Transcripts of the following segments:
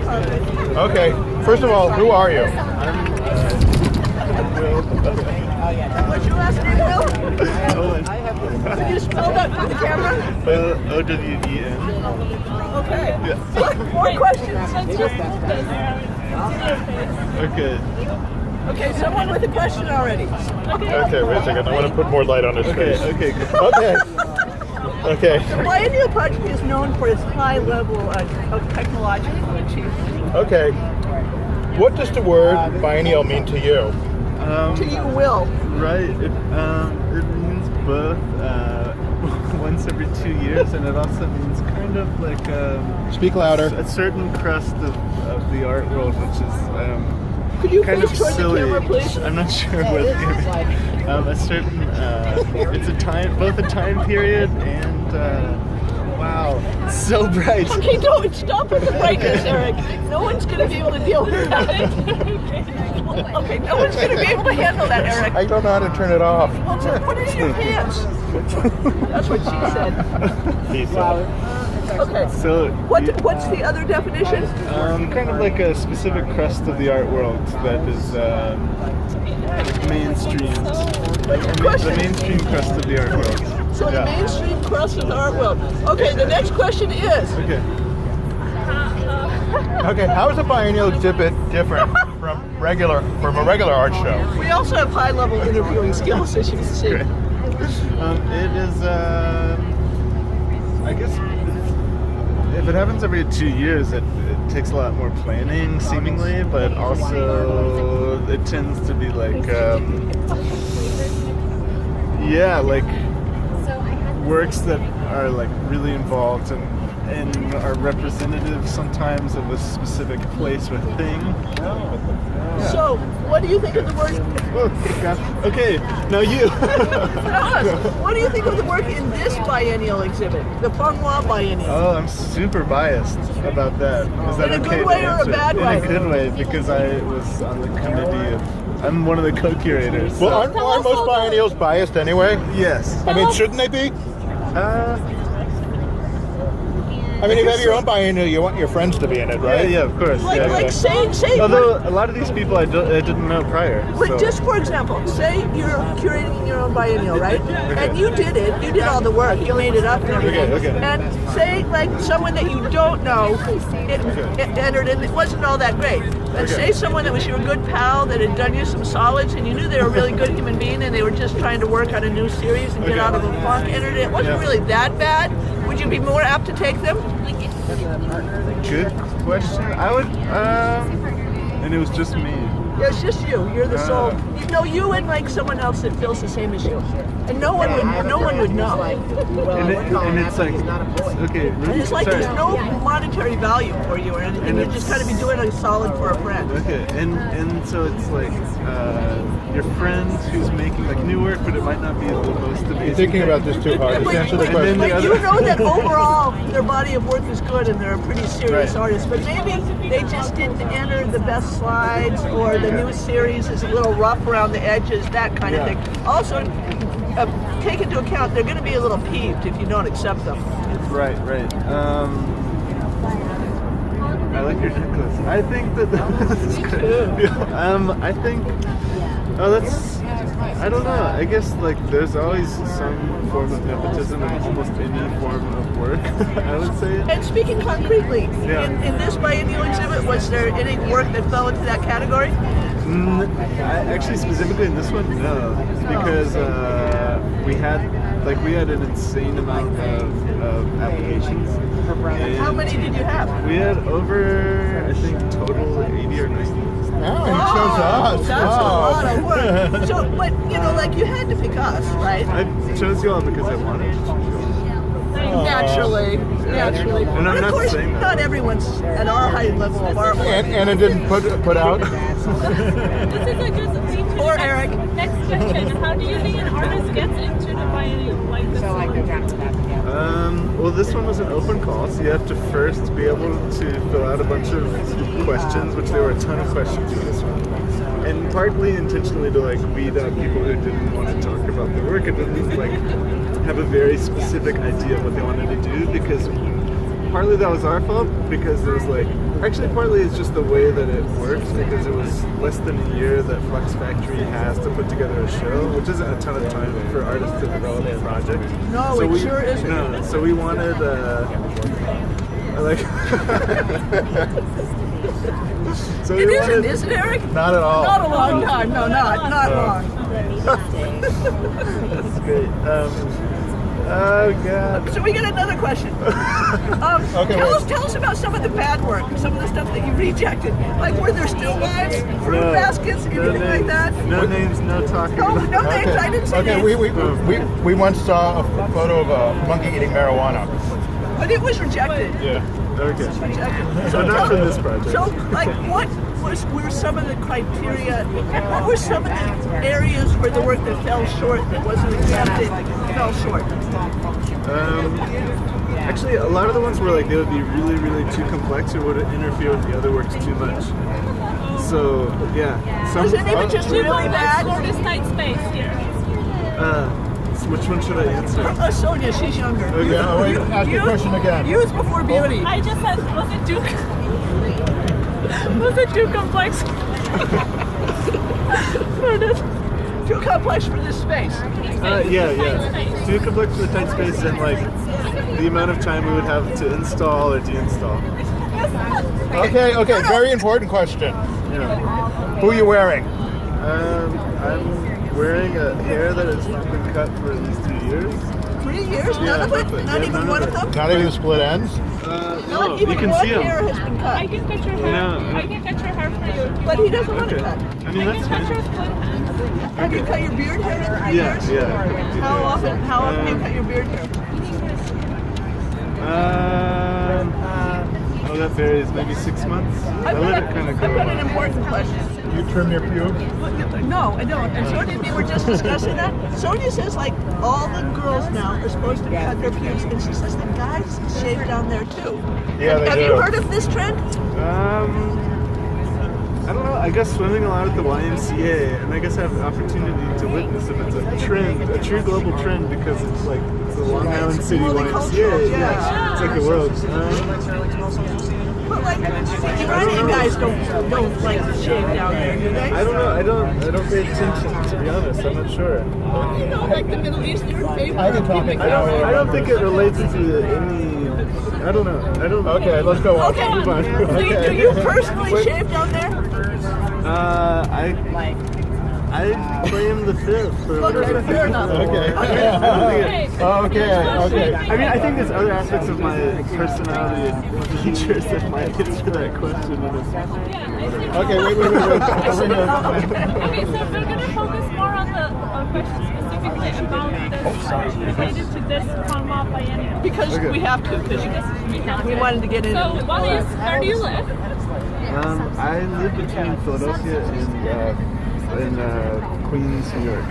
Okay, first of all, who are you? What's your last name, Will? Can you spell that for the camera? O-W-E-N. Okay. Yeah. More questions? Okay. Okay, someone with a question already. Okay, wait a second. I want to put more light on his face. Okay, good. Okay. Okay. The Biennial Project is known for its high level of technological achievement. Okay. What does the word biennial mean to you? To you, Will. Right. It means both once every 2 years, and it also means kind of like Speak louder. a certain crust of the art world, which is Could you kind of face toward silly. the camera, please? I'm not sure what a certain it's a time, both a time period and wow, it's so bright. Okay, don't stop with the brightness, Eric. No one's going to be able to deal with that. Okay, no one's going to be able to handle that, Eric. I don't know how to turn it off. Well, so put it in your pants. That's what she said. He said. So Okay. What's the other definition? kind of like a specific crust of the art world that is mainstream. The mainstream crust of the art world. So the mainstream crust of the art world. Okay, the next question is. Okay. Okay, how is a biennial exhibit different from a regular art show? We also have high-level interviewing skills, as you can see. Great. It is, I guess, if it happens every 2 years, it takes a lot more planning, seemingly, but also it tends to be like, like works that are like really involved and are representative sometimes of a specific place or thing. So, what do you think of the work? Oh, gosh. Okay, now you. What do you think of the work in this biennial exhibit, the Fung Wah Biennial? Oh, I'm super biased about that. Is that In a okay good way to or a answer? bad way? In a good way, because I was on the committee of. I'm one of the co-curators. Well, aren't most biennials biased anyway? Yes. I mean, shouldn't they be? I mean, if you have your own biennial, you want your friends to be in it, right? Yeah, of course. Like say. Although a lot of these people I didn't know prior. But So. just for example, say you're curating your own biennial, right? And you did it. You did all the work. You made it up and everything. Okay. And say like someone that you don't know, it entered and it wasn't all that great. But say someone that was your good pal that had done you some solids and you knew they were a really good human being and they were just trying to work on a new series and get out of a funk, entered it. It wasn't really that bad. Would you be more apt to take them? Good question. I would, and it was just me. Yeah, it's just you. You're the soul. No, you and like someone else that feels the same as you, and no one would know. And it's like, okay. And it's like sorry. there's no monetary value for you or anything. And You're just kind of be doing a solid for a friend. Okay, and so it's like your friend who's making like new work, but it might not be the most amazing. You're thinking about this too hard. Just answer the And question. then But you know that overall their body of work is good and they're a pretty serious Right. artist. But maybe they just didn't enter the best slides or the new series is a little rough around the edges, that kind of thing. Also, take into account they're going to be a little peeved if you don't accept them. Right. I like your necklace. I think that this is great. I think. Oh, that's. I don't know. I guess like there's always some form of nepotism in almost any form of work. I would say. And speaking concretely, Yeah. in this biennial exhibit, was there any work that fell into that category? Actually, specifically in this one, no, because we had an insane amount of applications. How many did you have? We had over, I think, total 80 or 90. Oh, you chose us. That's a lot of work. So, but like you had to pick us, right? I chose you all because I wanted to choose you all. Naturally. And I'm But of not course, saying that. not everyone's at our high level of artwork. And it didn't put out. This is a good lead to Or the Eric. next question. How do you think an artist gets into the biennial like this one? Well, this one was an open call, so you have to first be able to fill out a bunch of questions, which there were a ton of questions in this one. And partly intentionally to like weed out people who didn't want to talk about the work and didn't like have a very specific idea of what they wanted to do, because partly that was our fault because it was like, actually partly it's just the way that it works because it was less than a year that Flux Factory has to put together a show, which isn't a ton of time for artists to develop a project. No, So it sure isn't. No, so we wanted, like, so It we isn't, wanted, is it, Eric? Not at all. Not a long time. No, not long. that's great. Oh god. So we get another question. Tell us about some of the bad work, some of the stuff that you rejected. Like, were there still lives, fruit baskets, anything like that? No names, no talking. No names. I didn't say Okay, names. we once saw a photo of a monkey eating marijuana. But it was rejected. Yeah. Okay. Rejected. So not from this project. So, like, what were some of the criteria? What were some of the areas where the work that fell short, that wasn't accepted, fell short? Actually, a lot of the ones were like they would be really, really too complex or would interfere with the other works too much. So yeah, Was any of it just We really want bad? for this tight space here. which one should I answer? Sonia, she's younger. Okay. Yeah, wait, ask the question again. Youth before beauty. I just said, was it too was it too complex for this? Too complex for this space. Yeah. Too complex for the tight space and like the amount of time we would have to install or deinstall. Okay, very important question. Yeah. Who are you wearing? I'm wearing a hair that has not been cut for at least 3 years. 3 years? None of it? Not even one of them? Not even the split ends? Not you even can one see 'em. hair has been I cut. can cut your hair. No. I can cut your hair for you. But he doesn't want to Okay. cut. I I mean, can that's cut your fine. split ends. Have you cut your beard hair in 3 years? Yeah. How often do you cut your beard hair? Oh, that varies. Maybe 6 months. I let it kind of I've go. got an important question. You trim your pubes? No, I don't. And Sonia and me were just discussing that. Sonia says, like, all the girls now are supposed to cut their pubes, and she says the guys shave down there too. Yeah, they Have do. you heard of this trend? I don't know. I guess swimming a lot at the YMCA, and I guess I have the opportunity to witness if it's a trend, a true global trend, because it's like it's a Long Island City multicultural, YMCA. yeah. It's like the world. But like, the Iranian guys don't like to shave down there, do they? I don't know. I don't pay attention, to be honest. I'm not sure. You know, like the Middle Eastern favor. I can talk pubic now. hair. I don't think it relates to any. I don't know. I don't. Okay, let's go on. Okay. Move on. Do you personally shave down there? I claim the fifth. For Okay, fair enough. Okay. Okay. I mean, I think there's other aspects of my personality and features that might answer that question. Okay, wait. Okay, so we're going to focus more on the question specifically about this related to this Fung Wah Biennial. Because we have to, because we wanted to get in. So, where do you live? I live between Philadelphia and Queens, New York.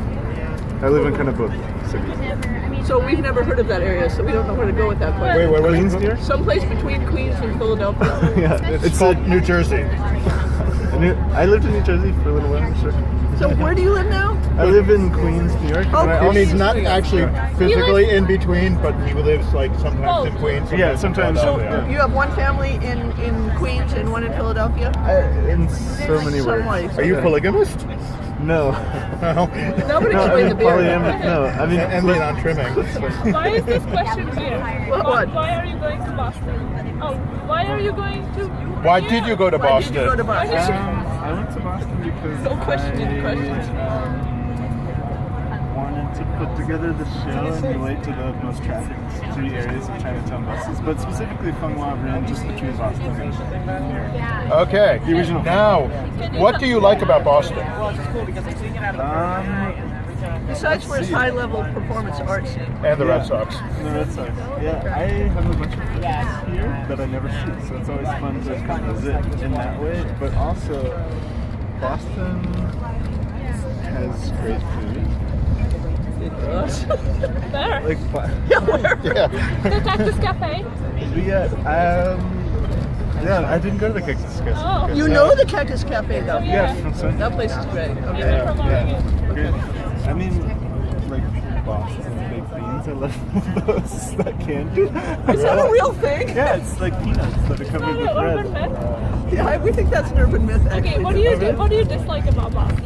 I live in kind of both cities. So we've never heard of that area, so we don't know where to go with that question. Wait, Queens, New York? Someplace between Queens and Philadelphia. Yeah, It's called New Jersey. I lived in New Jersey for a little while, sure. So where do you live now? I live in Queens, New York. Oh, and I And he's also- not actually physically in between, but he lives like sometimes in Queens. Yeah, sometimes. So Philadelphia. you have one family in Queens and one in Philadelphia? In so many Some ways. ways. Are you polygamist? No. No. Nobody No, explained the I'm beard. polyamorous. No, I mean, Ending on trimming. Why is this question here? What? Why are you going to Boston? Oh, why are you going to... Why did you go to Why did you go to Boston? Boston? I went to Boston because Don't question any questions. wanted to put together the show and relate to the most trafficked 3 areas of Chinatown buses, but specifically Fung Wah Biennial just between Boston and New York. Okay. The original. Now, what do you like about Boston? Besides for his high-level performance arts. And the Red Sox. The Red Sox. Yeah, I have a bunch of friends here that I never see, so it's always fun to come visit in that way. But also, Boston has great food. There. Like, Yeah, where? Yeah. The Cactus Cafe. yeah, I didn't go to the Cactus Cafe. Oh. You know the Cactus Cafe, though. Yeah, from Sunday. That place is great. Okay. Yeah. Great. I mean, like, Boston baked beans. I love those. That candy. Is that a real thing? Yeah, it's like peanuts that are covered Is with that an urban bread. myth? Yeah, we think that's an urban myth. Actually. Okay, what do you dislike about Boston?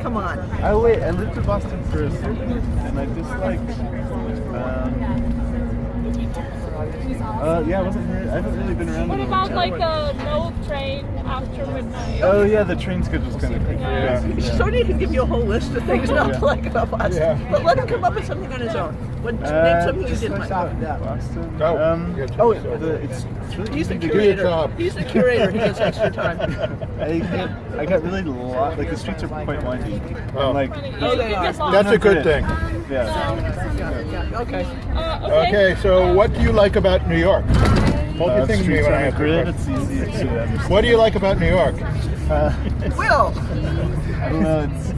Come on. I lived in Boston for a second, and I disliked. Yeah, I wasn't here. I haven't really been around. What about like no train after midnight? Oh yeah, the train schedule's kind of crazy. Yeah. Sonia can give you a whole list of things not to like about Boston. Yeah. But let him come up with something on his own. Name something you didn't like. Boston. It's really He's the easy to get. curator. job. He's the curator. He gets extra time. I got really lost. Like the streets are quite windy. Oh. And, like, Oh, they are. That's a good thing. Yeah. Okay. Okay, so what do you like about New York? Hold your thing to me Streets when on I the ask grid. you. It's easy to understand. What do you like about New York? Will. I don't know. It's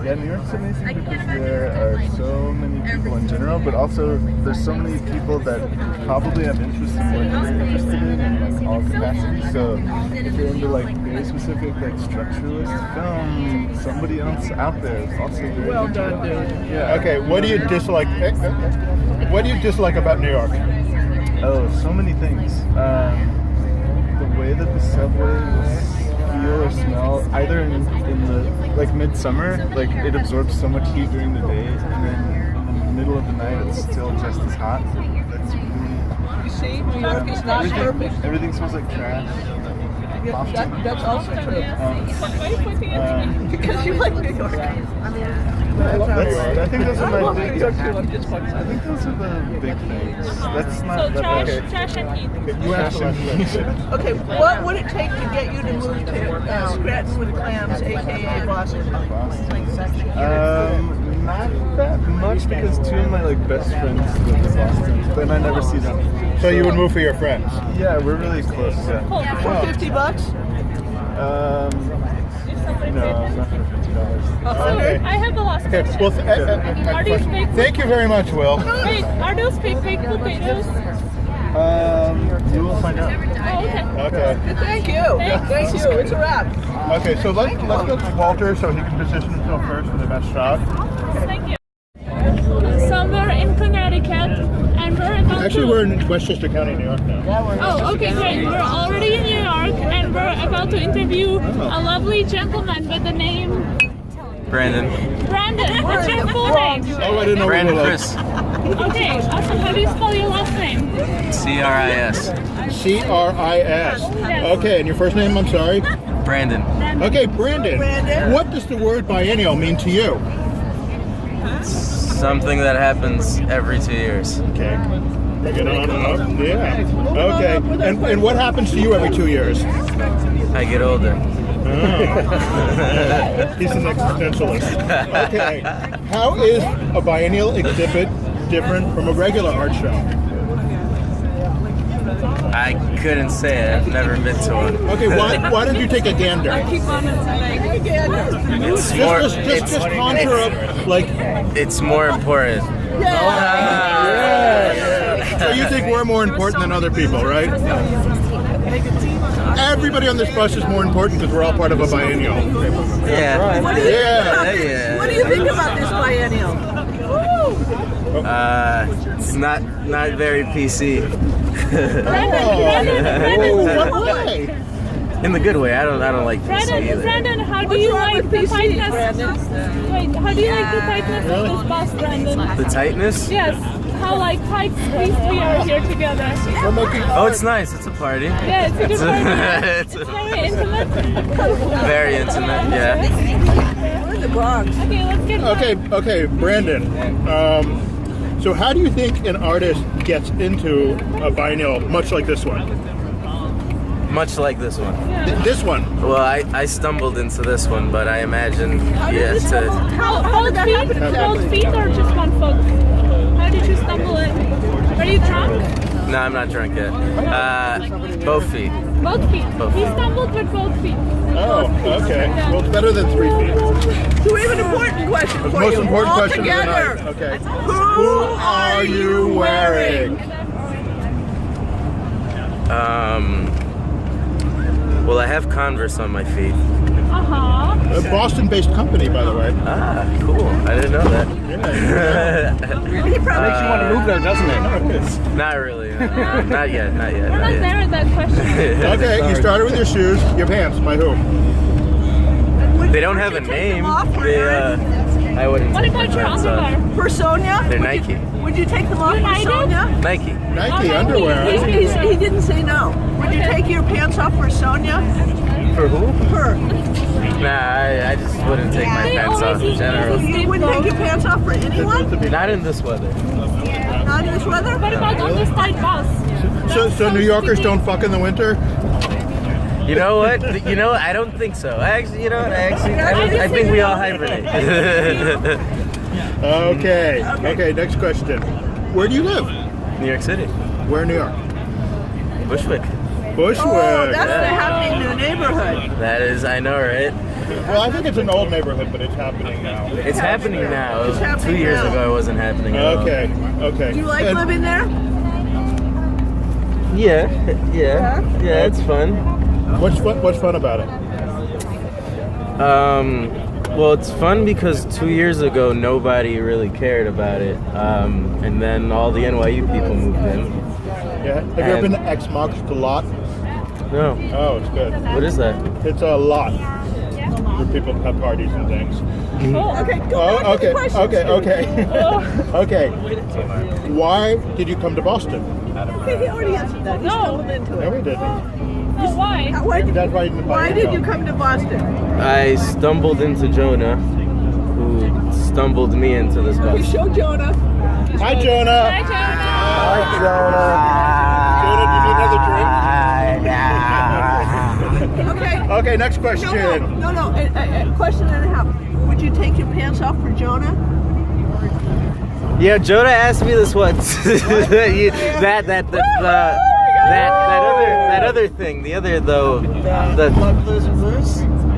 yeah, New York's amazing because there are so many people in general, but also there's so many people that probably have interest in what you're interested in like all capacities. So if you're into like very specific like structuralist film, somebody else out there is also very Well into done, it. dude. Yeah. Okay, what do you dislike? What do you dislike about New York? Oh, so many things. The way that the subway will feel or smell, either in the like midsummer, like it absorbs so much heat during the day, and then in the middle of the night it's still just as hot. That's really You see, New York is not perfect. everything smells like trash. Yeah, that's also true. Why are you pointing at me? Because you like New York. I think those are I my love New big. York too. I'm just fucking. I think those are the big things. That's So not that trash and heat. You asked about Okay, what would it take to get you to move to Scranton with Clams, aka Boston? Not that much because two of my like best friends live in Boston, but I never see them. So you would move for your friends? Yeah, we're really close. Yeah. For $50? No, not for $50. Okay. I have the last Okay. question. Well, Are these baked? thank you very much, Will. Wait, are those baked potatoes? You will find out. Oh, okay. Okay. Thank you. Thank you. It's a wrap. Okay. So let's go to Walter so he can position himself first for the best shot. Thank you. Somewhere in Connecticut, and we're about Actually, to... we're in Westchester County, New York now. Oh, okay, great. We're already in New York, and we're about to interview a lovely gentleman with the name Brandon. Brandon. What's your full name? Oh, I didn't know. Brandon what it Chris. Okay, awesome. How do you spell your last name? C-R-I-S. was. C-R-I-S. Okay, and your first name? I'm sorry. Brandon. Okay, Brandon. Brandon. What does the word biennial mean to you? Something that happens every 2 years. Okay. Get on up. Yeah. Okay. And what happens to you every 2 years? I get older. He's an existentialist. Okay. How is a biennial exhibit different from a regular art show? I couldn't say it. I've never been to one. Okay, why don't you take a gander? It's more. Just conjure up, like, It's more important. so you think we're more important than other people, right? Everybody on this bus is more important because we're all part of a biennial. Yeah. Yeah. Yeah. What do you think about this biennial? It's not very PC. What way? In the good way. I don't like PC either. Brandon, how do you like the tightness? Brandon? Wait, how do you like the tightness of this bus, Brandon? The tightness? Yes. How like tight squeezed we are here together. We're making Oh, it's nice. It's a party. Yeah, it's a good party. It's It's very intimate. very intimate. Yeah. We're in the Bronx. Okay, let's get Okay, Brandon. So how do you think an artist gets into a biennial much like this one? Much like this one. This one. Well, I stumbled into this one, but I imagine you have to. Both feet or just one foot? How did you stumble in? Are you drunk? No, I'm not drunk yet. Both feet. Both feet. Both He feet. stumbled with both feet. Oh, okay. Well, it's better than 3 feet. So we have an important question The for most you. important All question together. of the night. Okay. Who are you wearing? Well, I have Converse on my feet. Uh-huh. a Boston-based company, by the way. Ah, cool. I didn't know that. He probably Makes you want to move there, doesn't it? Not really. No. Not yet. Not yet. We're Not not yet. there at that question. Okay, you started with your shoes, your pants. By who? They don't have a name. I wouldn't. What take about my your pants off. underwear? For Sonia? They're Would you- Nike. Would you take them off for United? Sonia? Nike. Nike Okay. underwear. He didn't say no. Would you take your pants off for Sonia? For who? Her. Nah, I just wouldn't take my They pants off always in use general. You wouldn't take your pants off for anyone? Not in this weather. Not in this weather? What about on this tight bus? So New Yorkers don't fuck in the winter? You know what? You know, I don't think so. Actually, you know what? I think we all hibernate. Okay. Okay, next question. Where do you live? New York City. Where in New York? Bushwick. Bushwick. Oh, that's the happening new neighborhood. That is, I know, right? Well, I think it's an old neighborhood, but it's happening now. It's happening now. It's happening 2 years now. ago, it wasn't happening at all. Okay. Okay. Do you like And- living there? Yeah, it's fun. What's fun about it? Well, it's fun because 2 years ago nobody really cared about it, and then all the NYU people moved in. Yeah. Have you ever been to X Marks the Lot? No, Oh, it's good. what is that? It's a lot where people have parties and things. Oh, Okay, go Oh, back to the okay, questions. okay, okay. Okay. Why did you come to Boston? Okay, he already answered that. He No. stumbled into No, it. we didn't. no, why? That's why you didn't buy Why it. did you come to Boston? I stumbled into Jonah, who stumbled me into this You bus. show Jonah. Hi, Jonah. Hi, Jonah. Hi, Jonah. Jonah, do you need another drink? Okay. Okay, next question. No. A question and a half. Would you take your pants off for Jonah? Yeah, Jonah asked me this once. that other thing. The other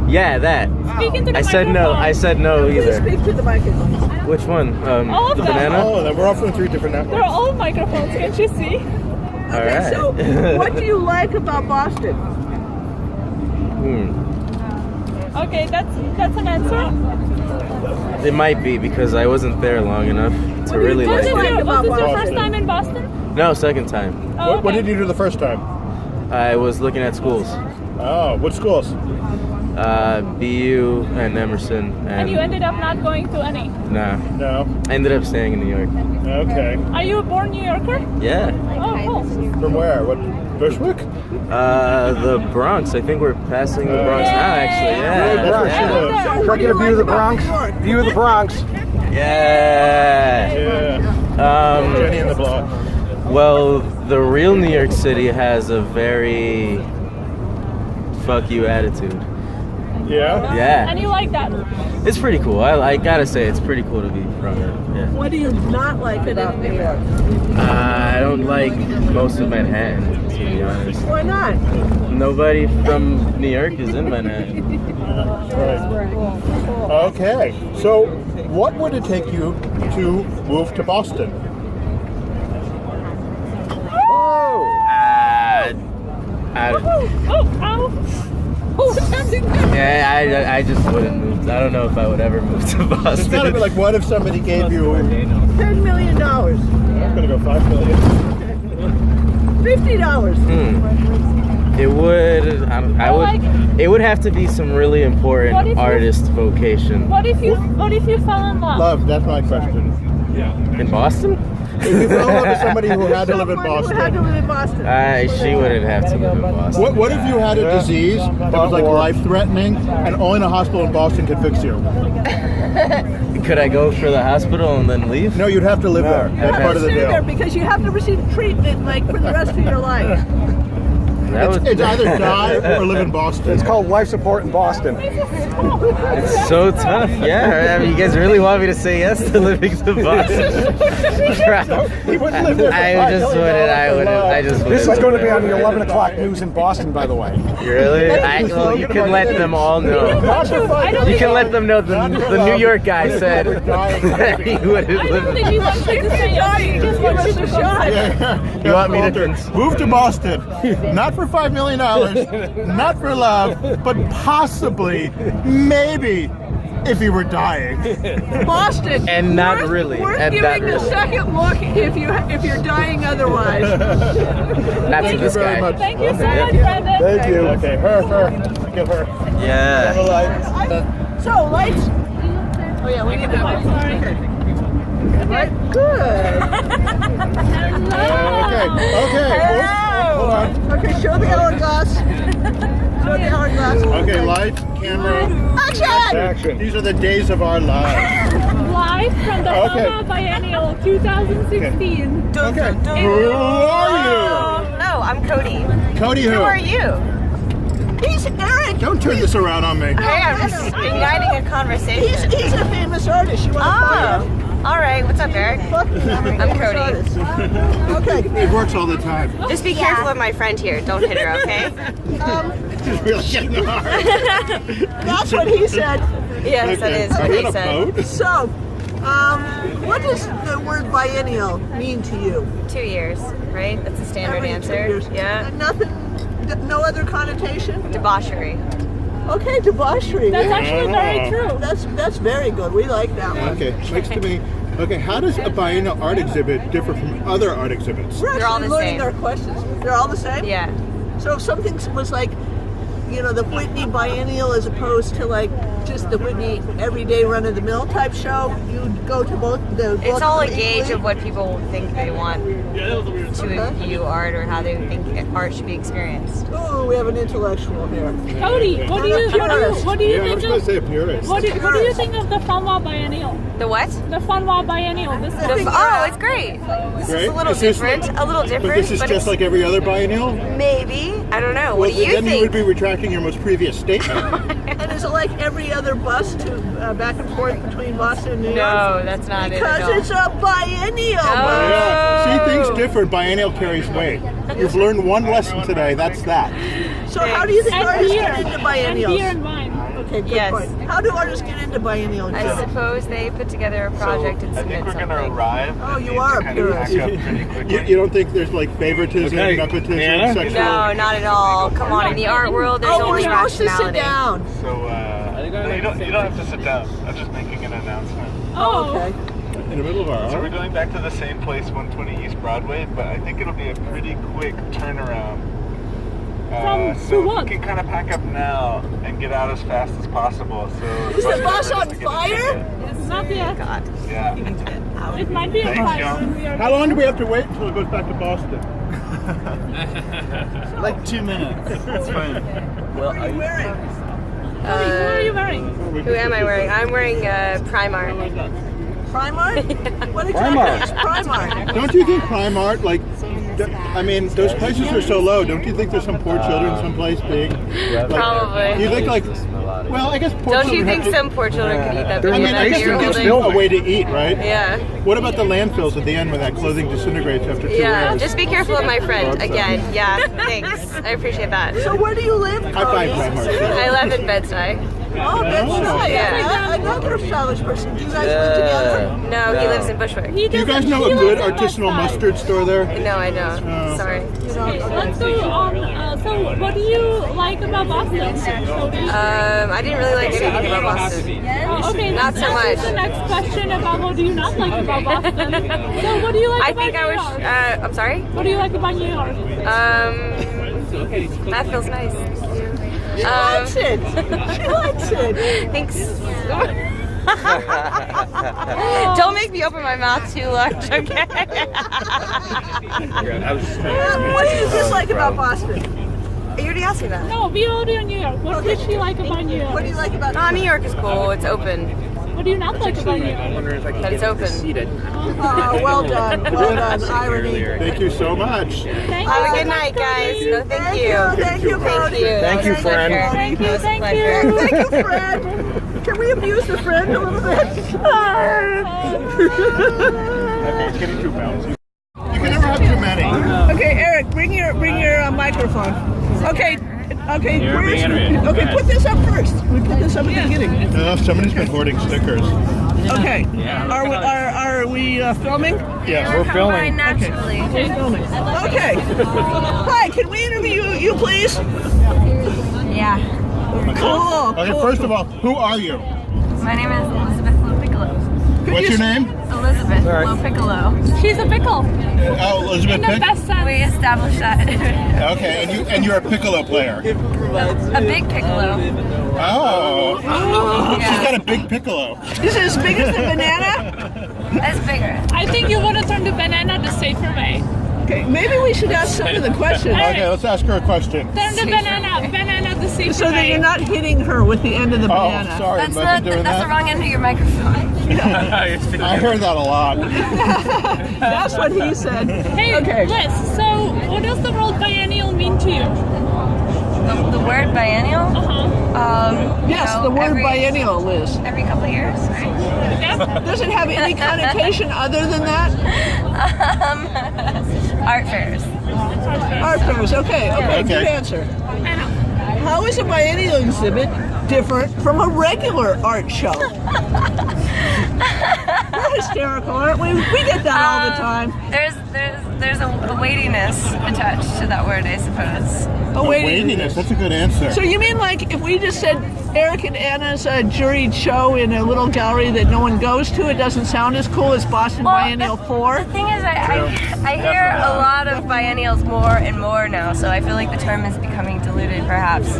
yeah, that. Speak into the I said no. microphone. I said no Please either. speak to the microphone. Which one? All of The them. banana. Oh, then we're off from 3 different They're networks. all microphones, can't you see? Okay, right. so what do you like about Boston? Okay, that's an answer. It might be because I wasn't there long enough to really What Was do like you it. like about this your Boston? first time in Boston? No, second time. Oh, What okay. did you do the first time? I was looking at schools. Oh, what schools? BU and Emerson. And you ended up not going to any. Nah. No. I ended up staying in New York. Okay. Are you a born New Yorker? Yeah. Oh, cool. From where? What? Bushwick? The Bronx. I think we're passing the Bronx now, actually. That's Yeah. where she Yeah. lives. So what Try do to you get a view of the like about Bronx. New York? View of the Bronx. Yeah. Yeah. Jenny in the blog. Well, the real New York City has a very fuck you attitude. Yeah. Yeah. And you like that? It's pretty cool. I gotta say, it's pretty cool to be from it. Yeah. What do you not like about New York? I don't like most of Manhattan, to be honest. Why not? Nobody from New York is in Manhattan. Right. Okay. So, what would it take you to move to Boston? Yeah, I just wouldn't move. I don't know if I would ever move to It's Boston. gotta be like, what if somebody gave you? $10 million. I'm gonna go $5 million. $50. It would. I would. It would have to be some really What if important you- artist vocation. What if you fell in love? Love. That's my question. In Boston? If you fell in love with somebody who had to live in Someone who had to Boston, live in Boston. She wouldn't have to live in Boston. what if you had a disease that was like life-threatening, and only a hospital in Boston could fix you? Could I go for the hospital and then leave? No, you'd have to live there. You That's have part to of the stay there deal. because you have to receive treatment like for the rest of your life. That would, It's either die or live in Boston. It's called life support in Boston. It's so tough. Yeah, I mean, you guys really want me to say yes to living to Boston? He wouldn't live there for I $5 just million wouldn't. I wouldn't. I just wouldn't. This is going to be on the 11 o'clock news in Boston, by the way. Really? Well, you can let them all know. Not for $5 You can let them know the New York guy said that he wouldn't I live. don't think you want to say yes. You just want you to go. You want me to move to Boston? Not not for $5 million, not for love, but possibly, maybe, if he were dying. Boston. And not really. Worth And giving not a really. second look if you're dying otherwise. Not to Thank you this very guy. much. Thank you so much, Brandon. Thank you. Okay, her. Give her. Yeah. Have a light. So lights. Oh yeah, we need to. Sorry. Right. Good. Okay. Hold on. Okay, show the hourglass. Show the hourglass. Okay, lights, camera, Action! action. These are the days of our lives. Live from the Okay. Fung Wah Biennial 2016. Okay. Who are No, I'm Cody. you? Cody who? Who are you? He's Eric. Don't turn this around on me. Hey, I'm just igniting a conversation. He's a famous artist. You want to Oh, all right. What's up, Eric? I'm Cody. Okay. It works all the time. Just be careful of my friend here. Don't hit her, okay? It's really getting hard. That's what he said. Yes, that is Are what we he on a said. boat? So, what does the word biennial mean to you? 2 years, right? That's a standard Every 2 answer. years. Yeah. Nothing. No other connotation. Debauchery. Okay, debauchery. That's actually very true. That's very good. We like that one. Okay, next to me. Okay, how does a biennial art exhibit differ from other art exhibits? We're They're all actually the learning same. our questions. They're all the same? Yeah. So if something was like, the Whitney Biennial as opposed to like just the Whitney everyday run-of-the-mill type show, you'd go to both the It's all a both gauge equally? of what people think they want to view art or how they think art should be experienced. Oh, we have an intellectual here. Cody, what do you Purist. think Yeah, I was of going to say a purist. what do you think of the Fung Wah Biennial? The what? The Fung Wah Biennial. This is Oh, it's great. This is Great. a little Is this different. A little different. But this is but just it's- like every other biennial? Maybe. I don't know. Well, What do you then you would think? be retracting your most previous statement. And is it like every other bus to back and forth between Boston and New York? No, that's not it at Because all. it's a biennial. Oh. Yeah. See, things differ. Biennial carries weight. You've learned one lesson today. That's that. So how do you think and artists beer. get into And beer biennials? and wine. Okay, good Yes. point. How do artists get into biennial? I suppose they put together a project and I submit think we're something. gonna arrive. Oh, and you need are to a kind of purist. pack up pretty quickly. You don't think there's like favoritism, nepotism, sexual? No, not at all. Come on, in the art world, there's Oh, we're only supposed to sit rationality. down. So, no, you don't have to sit down. I'm just making an announcement. Oh, Okay. In the middle of our So we're art? going back to the same place, 120 East Broadway, but I think it'll be a pretty quick turnaround. From So what? we can kind of pack up now and get out as fast as possible. So Is the bus drivers on to get a fire? ticket. it's not yet. Yeah. It might be a Thanks, fire John. when we are. How long do we have to wait until it goes back to Boston? Like 2 minutes. It's fine. What are you wearing? Cody, who are you wearing? Who am I wearing? I'm wearing Primark. Primark? What exactly is Primark? Don't you think prime art, like, I mean, those prices are so low. Don't you think there's some poor children someplace being? Like, Probably. You think like, well, I guess poor Don't you children think have to- some poor children could eat that I mean, banana I guess you're there gives holding? them a way to eat, right? Yeah. What about the landfills at the end when that clothing disintegrates after 2 Yeah. wears? Just be careful of my friend again. Yeah. Thanks. I appreciate that. So where do you live, I buy Cody? prime art. I live in Bed-Stuy. Oh, that's right. Yeah. Another stylish person. Do you guys live together? No, he lives in Bushwick. He Do you guys doesn't- know he a good lives in artisanal West Side. mustard store there? No, I don't. Sorry. Okay, let's go on. So, what do you like about Boston? Cody? I didn't really like anything about Boston. Okay, Not let's so ask much. the next question about what do you not like about Boston. So, what do you like I about think I New was. York? I'm sorry. What do you like about New York? That feels nice. She likes it. She likes it. Thanks. Don't make me open my mouth too large, okay? What do you dislike about Boston? You already asked me that. No, we all do in New York. What did you like about New What York? do you like about No, New York is cool. It's open. What do you not like about New York? That it's open. Oh, well done. Well done. Irony. Thank you so much. Thank Have a you. good night, guys. No, thank you. Thank you, Cody. Thank you, friend. Thank you, It was a thank pleasure. you. Thank you, Fred. Can we abuse the friend a little bit? Okay, it's getting too bouncy. You can never have too many. Okay, Eric, bring your microphone. Okay, Okay, You're being where's, interviewed. Go okay, ahead. put this up first. We put this up at the beginning. No, somebody's been hoarding stickers. Okay. Yeah. Are we filming? Yes, We're filming. naturally. We're filming. Okay. Hi, can we interview you, please? Yeah. Cool. Okay, cool. first of all, who are you? My name is Elizabeth Lopiccolo. What's your name? Elizabeth Lopiccolo. She's a pickle. Oh, Elizabeth In the Pick. best sense. We established that. Okay, and you're a piccolo player. A big piccolo. Oh, she's Yeah. got a big piccolo. Is it as big as the banana? It's bigger. I think you want to turn the banana the safer way. Okay, maybe we should ask some of the questions Okay, let's ask her a question. Turn the banana the safer so that way. you're not hitting her with the end of the Oh, banana. sorry, That's I've not. been doing That's the that. wrong end of your microphone. I heard that a lot. That's what he said. Hey, Okay. Liz, so what does the word biennial mean to you? The word biennial. Yes, the word biennial, Liz. Every couple of years, right? Yeah? Does it have any connotation other than that? Art fairs. Art fairs. Okay, good Okay. answer. How is a biennial exhibit different from a regular art show? We're hysterical, aren't we? We get that all the time. There's a weightiness attached to that word, I suppose. Oh, Weightiness, that's a good answer. So you mean like if we just said Eric and Anna's juried show in a little gallery that no one goes to, it doesn't sound as cool as Boston Biennial 4? The thing is, I hear a lot of biennials more and more now, so I feel like the term is becoming diluted, perhaps.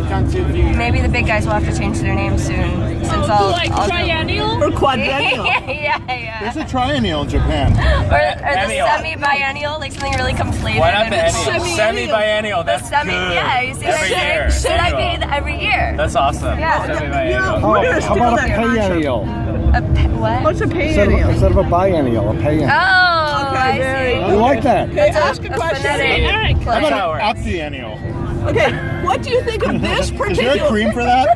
Maybe the big guys will have to change their name soon, since Like triennial? Or quadrennial? yeah. There's a triennial in Japan. Or the Biennial. semi-biennial, like something really conflated. Why not and the it's Semi-annual. Semi-biennial, the that's semi, good. yeah, you see what I'm Every saying? year. So that'd be every year. That's awesome. Yeah. Semi-biennial. We're gonna How steal about a that concept. biennial? What? What's a Instead biennial? of a biennial, a biennial. Oh, Okay, I very see. You like that? Okay, ask a question. phonetic Eric. play. How about Octiennial. Okay, what do you think of this Is there a particular? cream for that?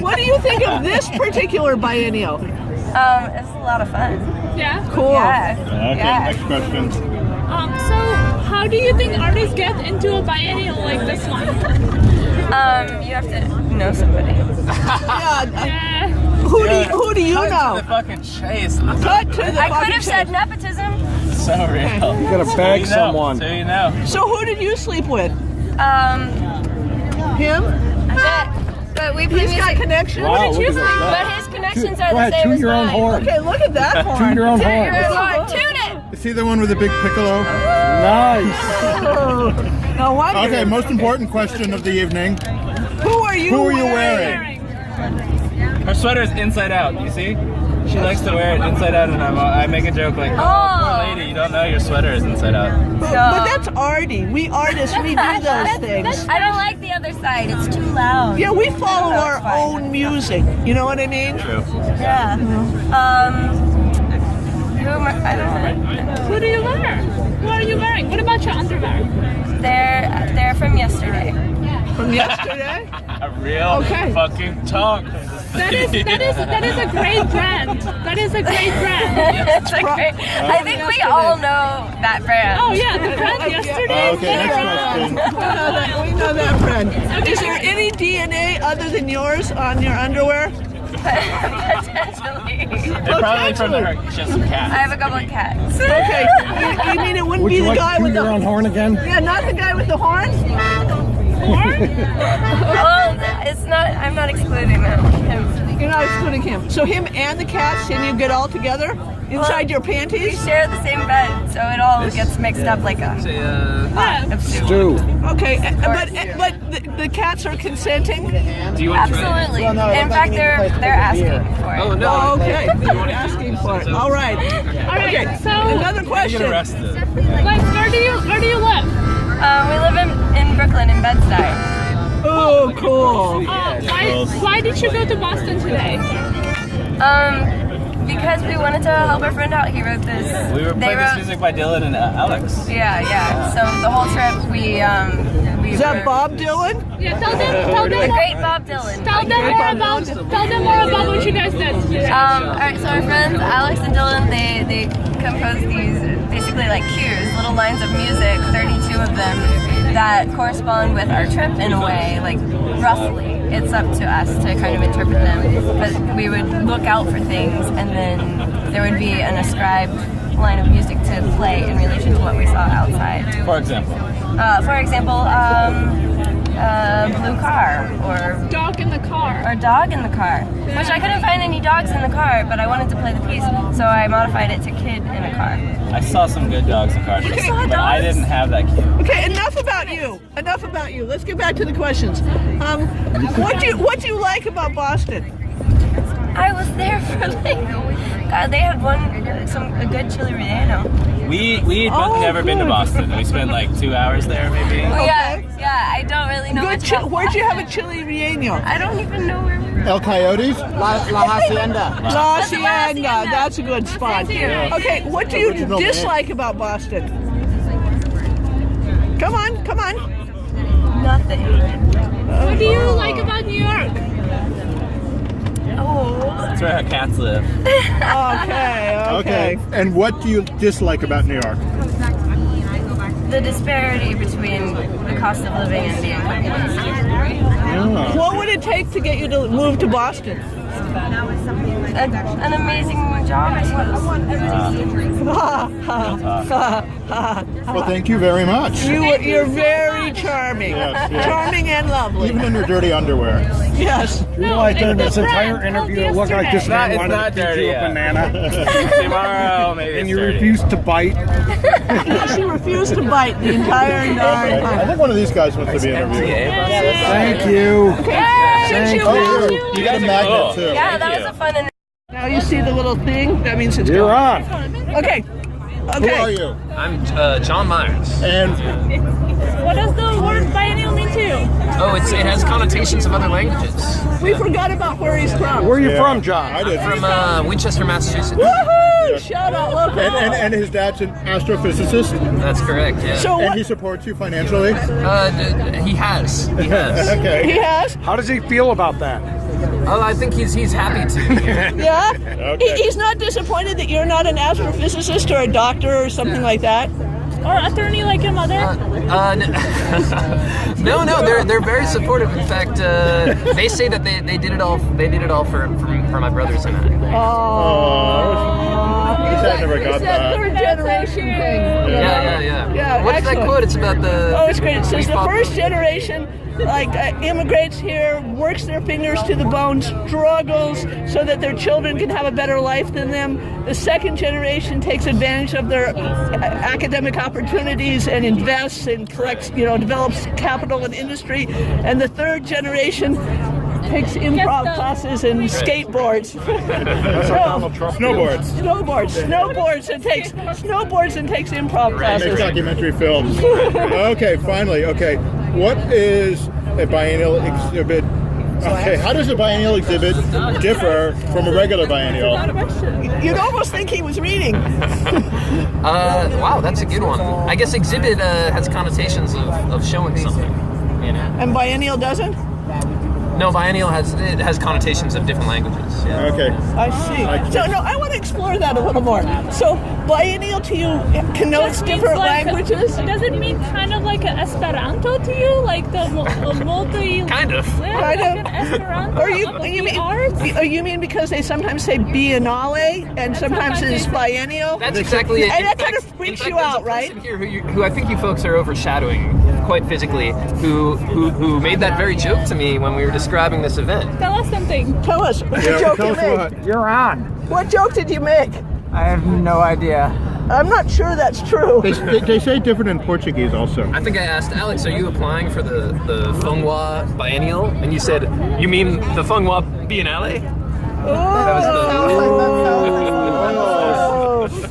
What do you think of this particular biennial? It's a lot of fun. Yeah. Cool. Yeah. Okay, Yeah. next question. So how do you think artists get into a biennial like this one? You have to know somebody. Yeah. Yeah. Who do you Cut to know? the fucking chase. Cut to the I could fucking have said chase. nepotism. So real. You gotta bag someone. So you know. So who did you sleep with? Him? But we He's got connections. Wow, look at But this. his connections Go are the ahead, same toot as your own mine. horn. Okay, look at that horn. Toot your own Toot horn. your own horn. Toot it. Is he the one with the big piccolo? Nice. Oh, no wonder. Okay, most important question of the evening. Who are you? Who are you wearing? Her sweater is inside out, you see? She likes to wear it inside out, and I make a joke like, Oh. poor lady, you don't know your sweater is inside out. But that's arty. We artists, we do those things. I don't like the other side. It's too loud. Yeah, we follow No, our it's fine. own music. You know what I mean? True. Yeah. Who am I don't know. Who do you wear? What are you wearing? What about your underwear? They're from yesterday. From yesterday? A real Okay. fucking talk. That is a great brand. That is a great brand. It's a great, I think we all know that brand. Oh yeah, the brand yesterday. Okay, next question. We know that friend. Is there any DNA other than yours on your underwear? Potentially. They're probably from the her. She has some I cats. have a couple of cats. Okay, you mean it wouldn't Would be you the like guy to with toot your own the... horn again? Yeah, not the guy with the horn? Well, it's not. I'm not excluding him. You're not excluding him. So him and the cats, and you get all together inside your We panties? share the same bed, so it all gets mixed up like a pot of soup. Stew. Okay, but the cats are consenting? Do you want to try Absolutely. In fact, they're asking for it. Oh, okay. They're asking for it. All right. All right. Okay. So, Another get question. arrested? like, where do you live? We live in Brooklyn, in Bed-Stuy. Oh, cool. Why did you go to Boston today? Because we wanted to help our friend out. He wrote this. We were they playing this wrote, music by Dylan and Alex. Yeah. So the whole trip we Is that Bob Dylan? Yeah, tell them the great Bob Dylan. Tell them more about what you guys did. Alright, so our friends Alex and Dylan, they composed these basically like cues, little lines of music, 32 of them, that correspond with our trip in a way, like roughly. It's up to us to kind of interpret them, but we would look out for things, and then there would be an ascribed line of music to play in relation to what we saw outside. For example. Blue car, or Dog in the car. dog in the car, which I couldn't find any dogs in the car, but I wanted to play the piece, so I modified it to kid in a car. I saw some good dogs in cars, You saw but I dogs? didn't have that cue. Okay, enough about you. Enough about you. Let's get back to the questions. What do you like about Boston? I was there for like, they had a good chili relleno. We'd both never been to good. Boston. We spent like 2 hours there, maybe. Yeah, I don't really know much about Where'd you have a Boston. chili relleno? I don't even know where we were. El Coyotes? La Hacienda. La Hacienda. Hacienda. That's a good spot. Yeah. Okay, what do you Original dislike about Boston? Come on. Nothing. What do you like about New York? Oh. That's where our cats live. Okay. And what do you dislike about New York? The disparity between the cost of living and being populous. What would it take to get you to move to Boston? An amazing job, I suppose. Well, thank you very much. You're very charming. Yes. Charming and lovely. Even in your dirty underwear. Yes. I turned this entire interview to look like this man It's wanted not to feed dirty you a yet. banana. Tomorrow, maybe. And it's you dirty. refused to bite. She refused to bite the entire darn I time. think one of these guys wants to be interviewed. Thank you. Thank you. Oh, you got a magnet cool. too. Yeah, that was a fun and Now you see the little thing? That means it's You're going. on. Okay. Who are you? I'm John Myers. And What does the word biennial mean to you? Oh, it has connotations of other languages. We forgot about where he's from. Where are you yeah, from, John? I did. From Winchester, Massachusetts. Woohoo! Shout out local. And his dad's an astrophysicist, That's correct. Yeah. So and what he supports you financially. He has. He has. Okay. he has? How does he feel about that? Oh, I think he's happy to. Yeah? Okay. He's not disappointed that you're not an astrophysicist or a doctor or something like that? Or attorney like your mother? No, they're very supportive. In fact, they say that they did it all. They did it all for my brothers and I. His dad never got It's that that. third generation thing. Yeah. Yeah, What's that excellent. quote? It's about the. Oh, it's great. It says we the fought- first generation immigrates here, works their fingers to the bone, struggles so that their children can have a better life than them. The second generation takes advantage of their academic opportunities and invests and collects, develops capital and industry. And the third generation takes improv classes and skateboards. Snowboards and takes improv Makes classes. documentary films. Okay, finally. Okay, what is a biennial exhibit? Okay, how does a biennial exhibit differ from a regular biennial? You'd almost think he was reading. Wow, that's a good one. I guess exhibit has connotations of showing something. And biennial doesn't? No, biennial has connotations of different languages. Yeah. Okay. I see. So, no, I want to explore that a little more. So, biennial to you connotes Just means different like- languages? Does it mean kind of like an Esperanto to you? Like the multi... Kind of. Yeah, Kind like of. an Esperanto Or you of mean the arts? you mean because they sometimes say biennale and sometimes it's biennial? That's exactly it. And In that kind of fact- freaks in fact, you there's out, a right? person here who I think you folks are overshadowing quite physically, who made that very joke to me when we were describing this event. Tell us something. Tell us what Yeah, joke tell you us made. what. You're on. What joke did you make? I have no idea. I'm not sure that's true. They say different in Portuguese also. I think I asked Alex, are you applying for the Fung Wah Biennial? And you said, you mean the Fung Wah Biennale?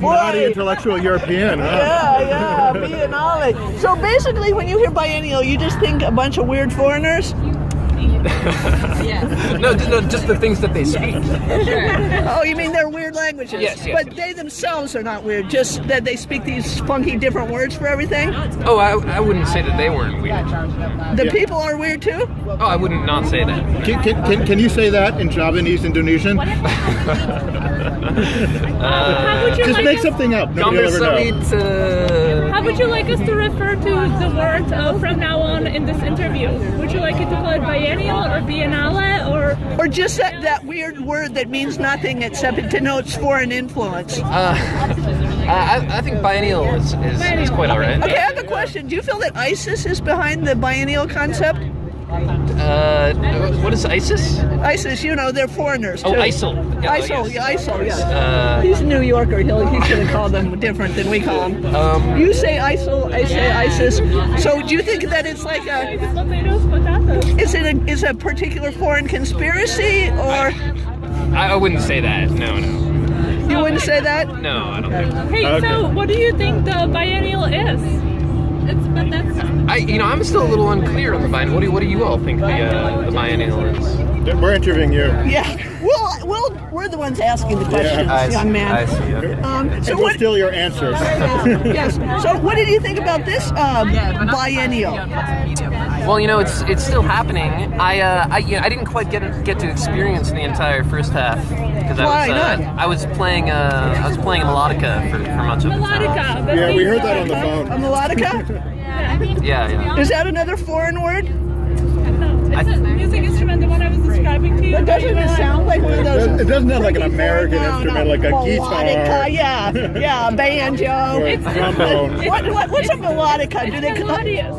Naughty intellectual European, huh? Yeah, biennale. So basically, when you hear biennial, you just think a bunch of weird foreigners? No, just the things that they speak. Oh, you mean they're weird languages? Yes, yes, But yes. they themselves are not weird, just that they speak these funky different words for everything? Oh, I wouldn't say that they weren't weird. The people are weird too? Oh, I wouldn't not say that. Can you say that in Javanese, Indonesian? How would you Just like make us, something up. Nobody will ever know. How would you like us to refer to the word from now on in this interview? Would you like it to call it biennial or biennale Or just that weird word that means nothing except it denotes foreign influence? I think biennial is quite all right. Okay, I have a question. Do you feel that ISIS is behind the biennial concept? What is ISIS? ISIS, you know, they're foreigners too. Oh, ISIL. Yeah, ISIL, yes. yeah, ISIL, yeah. He's a New Yorker. He should have called them different than we call them. You say ISIL, I say ISIS. So do you think that it's like is it a particular foreign conspiracy, or I wouldn't say that. No. you wouldn't say that? No, I don't think so. Hey, so what do you think the biennial is? I'm still a little unclear on the biennial. What do you all think the biennial is? We're interviewing you. Yeah. We're the ones asking the questions, I see, young man. I see. Okay. So And we'll what? steal your answers. Yes. So what did you think about this biennial? Well, it's still happening. I didn't quite get to experience the entire first half because Why not? I was playing a melodica for much of the time. Melodica. Yeah, we heard that on the phone. A melodica? Yeah. Is that another foreign word? It's a music instrument, the one I was describing to you. But doesn't it sound like one of those? It doesn't sound like an American instrument, like a melodica, guitar. yeah, banjo. Or a trombone. What's a melodica? Do they? Melodious.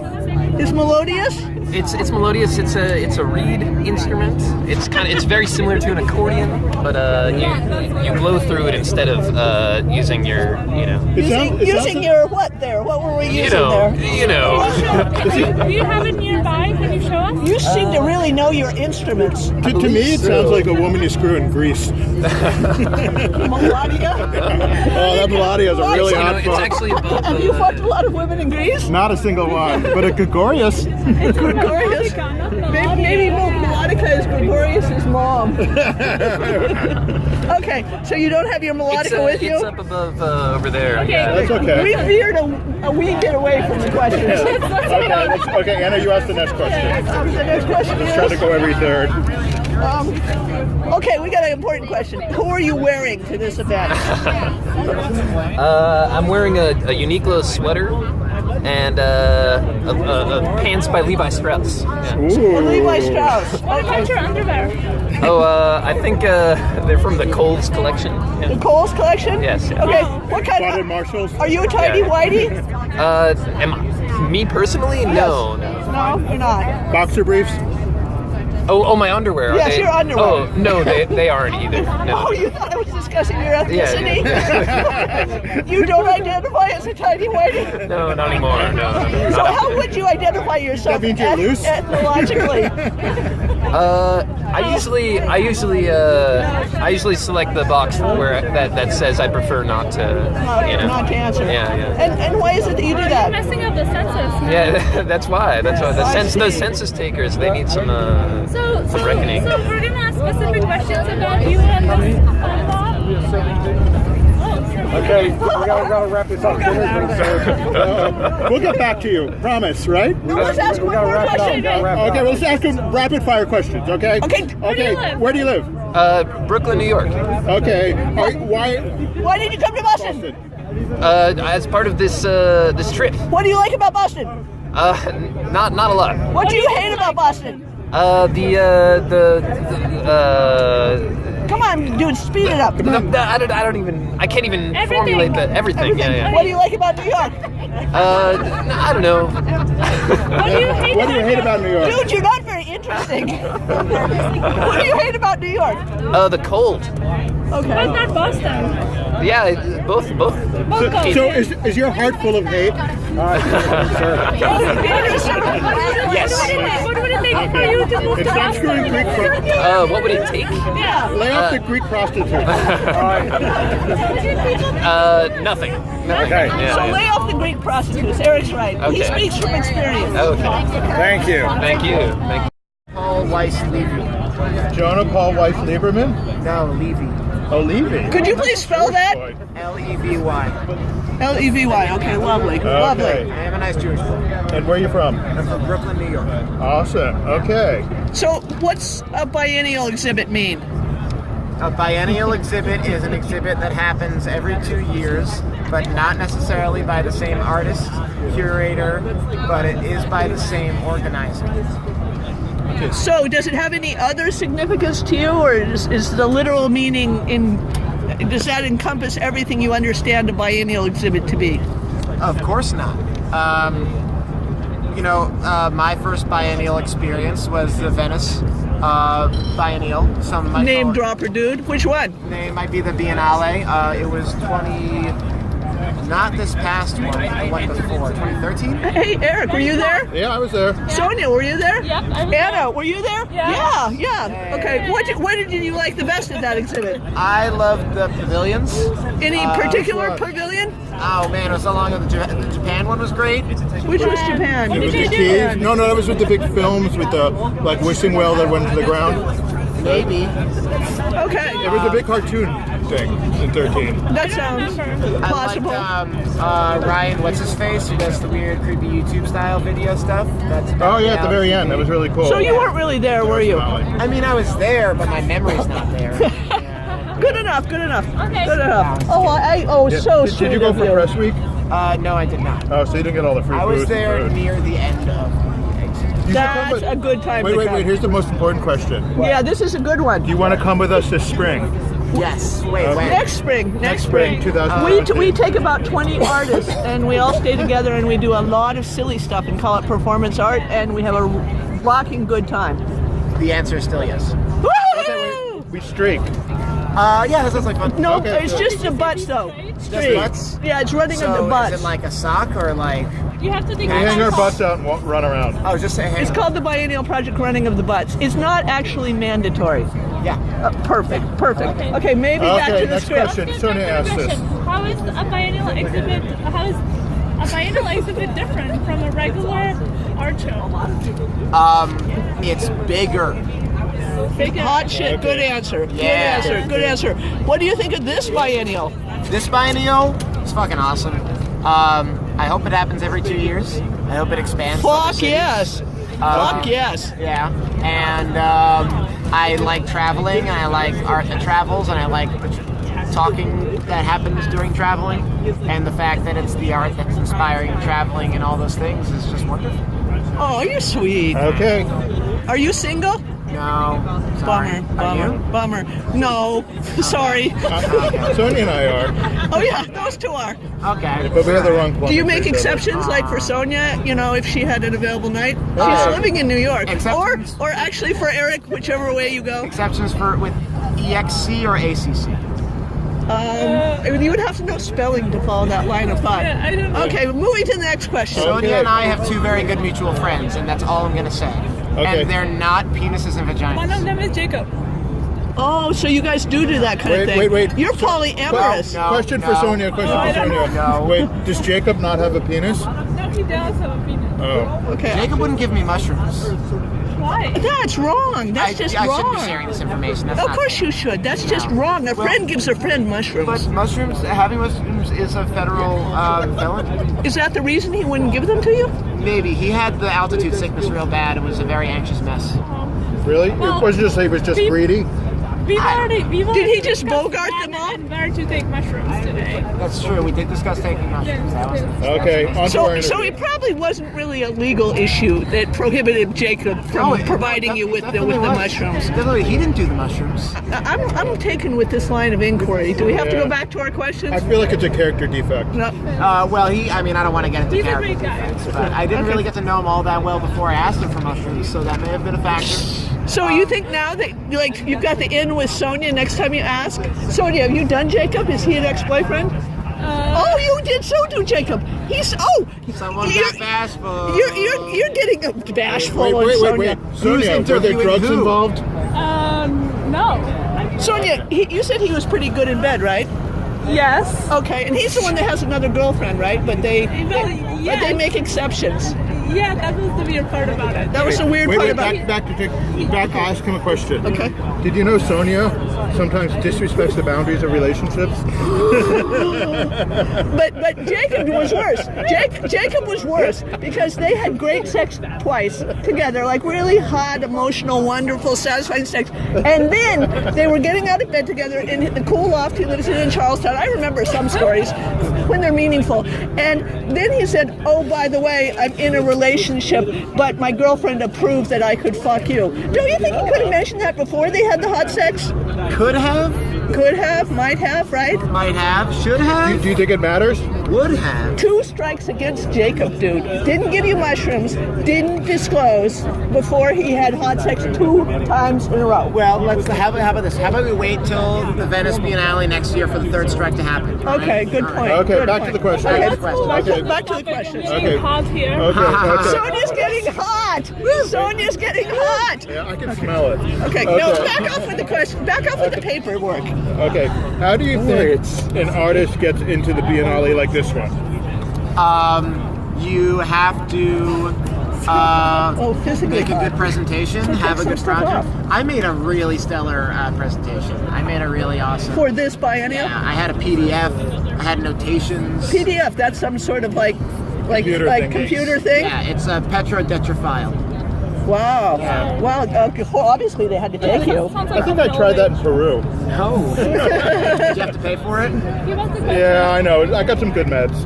Is melodious? It's melodious. It's a reed instrument. It's very similar to an accordion, but you blow through it instead of using your Using your what there? What were we using there? Do you have it nearby? Can you show us? You seem to really know your instruments. To me, it sounds like a woman you screw in grease. Melodica? Oh, that melodica is a really hot it's fuck. actually above Have you fucked a lot of women in Greece? Not a single one, but a Gregorius. Gregorius? Maybe melodica is Gregorius' mom. Okay, so you don't have your melodica with you? It's up above over there. Okay. Yeah. That's okay. We veered a wee bit away from the questions. Okay, Anna, you ask the next question. The next question Try to is, go every third. okay, we got an important question. Who are you wearing to this event? I'm wearing a Uniqlo sweater and pants by Levi Strauss. Yeah. Ooh. Levi Strauss. What about your underwear? Oh, I think they're from the Kohl's collection. The Yeah. Kohl's collection? Yes. Okay, what kind Spotted of... Marshalls. Are you a tidy whitey? Me personally? No. No, you're not. Boxer briefs. Oh, my underwear. Yes, they, your underwear. Oh, no, they aren't either. No. Oh, you thought I was discussing your ethnicity? Yeah. You don't identify as a tidy whitey? No, not anymore. No. So how would you identify yourself That means you're loose? ethnologically? I usually select the box where that says I prefer not to. Not to answer. Yeah. And why is it that you do You're that? messing up the census. Yeah, that's why. The census takers, they need some reckoning. So we're gonna ask specific questions about you and this Okay, we gotta wrap this up. We'll get back to you. Promise, right? Let's ask one more question. Okay, let's ask him rapid fire questions, okay? Okay. Okay, where do you live? Brooklyn, New York. Okay. Why Why did you come to Boston? Boston? As part of this trip. What do you like about Boston? Not a lot. What do you hate about Boston? Come on, dude, speed it up. I can't even formulate everything. Yeah. What do you like about New York? I don't know. What do you hate What do you hate about New York? Dude, you're not very interesting. What do you hate about New York? The cold. But Okay. not Boston. Yeah, both. So is your heart full of hate? Yes. What would it take for you to move It's to not screwing Boston? Greek What would it take? Yeah. Lay off the Greek prostitute. Nothing. Okay. Yeah. So lay off the Greek prostitutes. Eric's right. He Okay. speaks from experience. Okay. Thank you. Thank you. Weiss Levy. Jonah Paul Weiss Lieberman? No, Levy. Oh, Levy. Could you please spell that? Levy. Levy. Okay, lovely. Lovely. I am a nice Jewish boy. And where are you from? I'm from Brooklyn, New York. Awesome. Okay. So, what's a biennial exhibit mean? A biennial exhibit is an exhibit that happens every 2 years, but not necessarily by the same artist, curator, but it is by the same organizer. So, does it have any other significance to you, or is the literal meaning does that encompass everything you understand a biennial exhibit to be? Of course not. My first biennial experience was the Venice Biennial. Some might Name call it- dropper, dude. Which one? Name might be the Biennale. It was not this past one, the one before, 2013? Hey, Eric, were you there? Yeah, I was there. Sonia, were you there? Yep, I was Anna, there. were you there? Yeah. Yeah. Okay. What did you like the best at that exhibit? I loved the pavilions. Any particular what? pavilion? Oh man, it was so long ago. The Japan one was great. Which was Japan? What With did the you do? keys? No, that was with the big films with the like wishing well that went to the ground. Maybe. Okay. It was a big cartoon thing in 13. That sounds possible. I liked Ryan, what's his face, who does the weird, creepy YouTube style video stuff. That's Oh yeah, at the very end. That was really cool. So you weren't really there, were you? I mean, I was there, but my memory's not there. Yeah. Good enough. Okay. Good enough. So Did sweet you go of for you. Press Week? No, I did not. Oh, so you didn't get all the free I food. was there and food. near the end of the exhibit. You should come That's with- a good time to come. Wait. Here's the most important question. Yeah, this is a good one. Do you want to come with us this spring? Yes. Wait. Next spring. Next spring, 2017. We take about 20 artists and we all stay together and we do a lot of silly stuff and call it performance art and we have a rocking good time. The answer is still yes. Woo! We streak. Yeah, that sounds like fun. No, Okay, it's good. just the butts though. Straight. butts? Yeah, it's running of So the butts. is it like a sock or like? You have to think We hang our about butts out and run around. Oh, just say hang It's on. called the Biennial Project Running of the Butts. It's not actually mandatory. Yeah. Perfect. Okay, maybe back Okay, to the next script. question. Sonia asked this. How is a biennial exhibit different from a regular art show? It's bigger. Hot shit. Good answer. Yeah. Good answer. What do you think of this biennial? This biennial is fucking awesome. I hope it happens every 2 years. I hope it expands. to other Fuck cities. yes. Fuck yes. Yeah, and I like traveling, and I like art that travels, and I like the talking that happens during traveling, and the fact that it's the art that's inspiring traveling and all those things is just wonderful. Oh, you're sweet. Okay. Are you single? No, sorry. Are you? Bummer. No, sorry. Sonia and I are, Oh yeah, those two are. Okay. but we have the wrong plumber. Do you make exceptions, like for Sonia? You know, if she had an available night, she's living in New York, Exceptions? or actually for Eric, whichever way you go. Exceptions for with EXC or ACC? You would have to know spelling to follow that line of thought. Yeah, I don't know. Okay, moving to the next question. Sonia and I have two very good mutual friends, and that's all I'm gonna say. Okay. And they're not penises and vaginas. One of them is Jacob. Oh, so you guys do that kind of thing. Wait. You're polyamorous. No. Question for Sonia. No. Wait, does Jacob not have a penis? No, he does have a penis. Oh. Okay. Jacob wouldn't give me mushrooms. Why? That's wrong. That's just I wrong. shouldn't be sharing this information. That's Of not course fair. you should. That's just wrong. A friend gives a friend mushrooms. But having mushrooms is a federal felony. Is that the reason he wouldn't give them to you? Maybe. He had the altitude sickness real bad and was a very anxious mess. Really? Well, It wasn't just he was just greedy? We've already Did he just discussed bogart when them all? and where to take mushrooms today. That's true. We did discuss taking mushrooms. That was Okay, on to our So interview. it probably wasn't really a legal issue that prohibited Jacob from providing you with the mushrooms. Definitely, he didn't do the mushrooms. I'm taken with this line of inquiry. Do we have to go back to our questions? I feel like it's a character defect. No. Well, I don't want to get into He's a character great guy. defects, but I didn't really get to know him all that well before I asked him for mushrooms, so that may have been a factor. So you think now that you've got the in with Sonia, next time you ask, Sonia, have you done Jacob? Is he an ex-boyfriend? Oh, you did so do Jacob. Someone you're, got bashful. You're getting bashful on Wait. Sonia. Sonia, were there interviewing drugs who? involved? No. Sonia, you said he was pretty good in bed, right? Yes. Okay, and he's the one that has another girlfriend, right? But they make exceptions. Yeah, that was the weird part about it. That was the weird part about it. back. I'll ask him a question. Okay. Did you know Sonia sometimes disrespects the boundaries of relationships? But Jacob was worse. Jacob was worse because they had great sex twice together, like really hot, emotional, wonderful, satisfying sex. And then they were getting out of bed together in the cool loft he lives in Charlestown. I remember some stories when they're meaningful. And then he said, "Oh, by the way, I'm in a relationship, but my girlfriend approved that I could fuck you." Don't you think he could have mentioned that before they had the hot sex? Could have, Could have, might have, right? might have, should have, Do you think it matters? would have. 2 strikes against Jacob, dude. Didn't give you mushrooms, didn't disclose before he had hot sex 2 times in a row. Well, how about this? How about we wait till the Venice Biennale next year for the 3rd strike to happen? all Okay, right? good All point. right. Okay, good back point. to the question. Okay, Back to the question. back to the questions. Getting Okay. hot here. Okay. Sonia's getting hot. Sonia's getting hot. Yeah, I can smell it. Okay, no, back off with the question. Back off with the paperwork. Okay. How do you think an artist gets into the Biennale like this one? You have to Physically make a hot. good presentation, have a some good stuff project. off. I made a really stellar presentation. I made a really awesome. For this biennial? Yeah, I had a PDF. I had notations. PDF, that's some sort of Computer thing. computer thing? Yeah, it's a Petro-Detra file. Wow. Wow. Well, obviously they had to take you. I think I tried that in Peru. No. Did you have to pay for it? Yeah, I know. I got some good meds.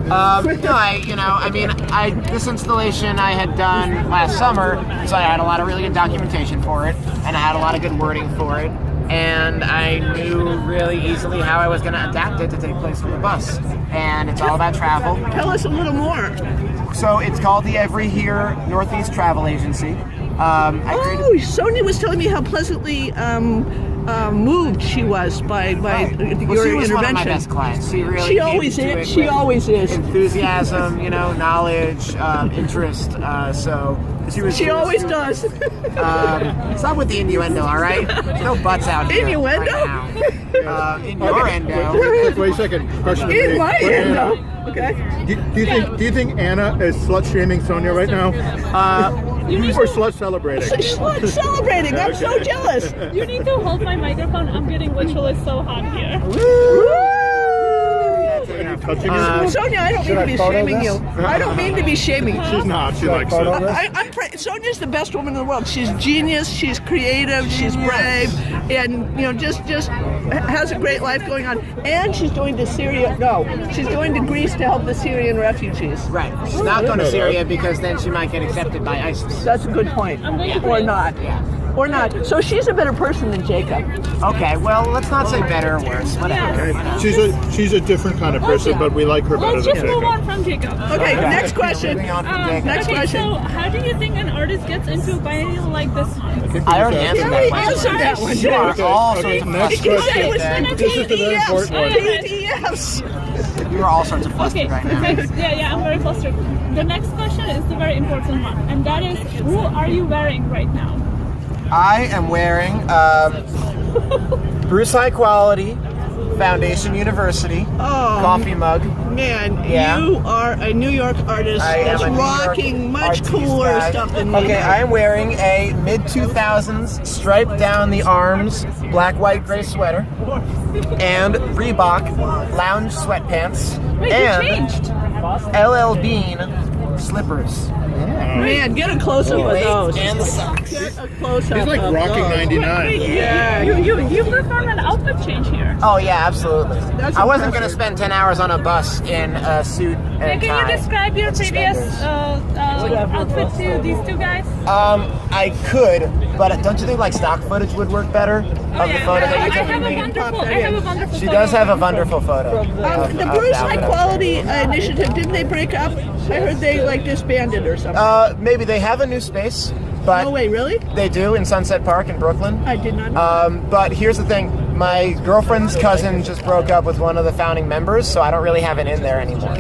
This installation I had done last summer, so I had a lot of really good documentation for it, and I had a lot of good wording for it, and I knew really easily how I was going to adapt it to take place on the bus. And it's all about travel. Tell us a little more. So it's called the Every Here Northeast Travel Agency. Sonia was telling me how pleasantly moved she was by your Well, she was intervention. one of my best clients. She really She came always into is. it She with always is. enthusiasm, knowledge, interest. So she always does. Stop with the innuendo, all right? No butts out here. Innuendo? Right now. Innuendo. Wait a second. Question to In me. my Wait, endo. Anna, Okay. do you think Anna is slut shaming Sonia right now? Or slut celebrating? Slut celebrating. I'm so jealous. You need to hold my microphone. I'm getting literally so hot here. Are you touching her? Sonia, I don't mean to be shaming you. I don't mean to be shaming you. She's not. She likes it. Sonia's the best woman in the world. She's genius. She's creative. She's brave, and just has a great life going on. And she's going to Syria. No, she's going to Greece to help the Syrian refugees. Right. She's not going to Syria because then she might get accepted by ISIS. That's a good point. Or not. Or not. So she's a better person than Jacob. Okay, well, let's not say better or worse. Whatever. She's a different kind of person, but we like her better Let's than just move Jacob. on from Jacob. Okay, next question. Moving on from Jacob. Next question. So how do you think an artist gets into a biennial like this one? I already answered that question. Answered that one. You are all sorts of Next flustered. question. This is the very important one. PDFs. You are all sorts of flustered Okay, right now. yeah, I'm very flustered. The next question is the very important one, and that is, who are you wearing right now? I am wearing Bruce High Quality Foundation University coffee mug. Man, Yeah. you are a New York artist I am that's a New York rocking much artiste cooler guy. stuff than me. Okay, I am wearing a mid-2000s striped down the arms black, white, gray sweater and Reebok lounge sweatpants Wait, and you changed. LL Bean slippers. Man, get a close-up of those. And the socks. Get a close-up He's like of rocking those. 99. Yeah. You performed an outfit change here. Oh yeah, absolutely. That's I wasn't impressive. going to spend 10 hours on a bus in a suit and Can tie. you describe your previous outfit to these two guys? I could, but don't you think like stock footage would work better of the photo I that you took have of a me? wonderful She photo does have a of you. wonderful photo. The Bruce High Quality Initiative, didn't they break up? I heard they disbanded or something. Maybe they have a new space, but No way, really? they do in Sunset Park in Brooklyn. I did not know. But here's the thing. My girlfriend's cousin just broke up with one of the founding members, so I don't really have it in there anymore.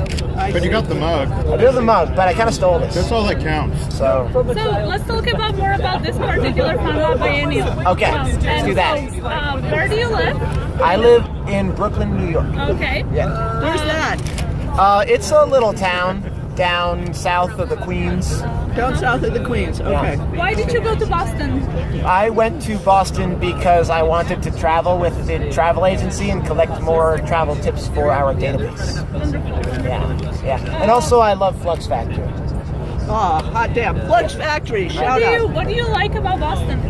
But you got the mug. I do have the mug, but I kind of stole this. That's all that counts. So So let's talk about more about this particular Fung Wah Biennial. Okay, let's and do that. So, where do you live? I live in Brooklyn, New York. Okay. Yeah. Where's that? It's a little town down south of the Queens. Down south of the Queens. Okay. Why did you go to Boston? I went to Boston because I wanted to travel with the travel agency and collect more travel tips for our database. Yeah. And also I love Flux Factory. Oh, hot damn. Flux Factory. Shout out. What do you like about Boston?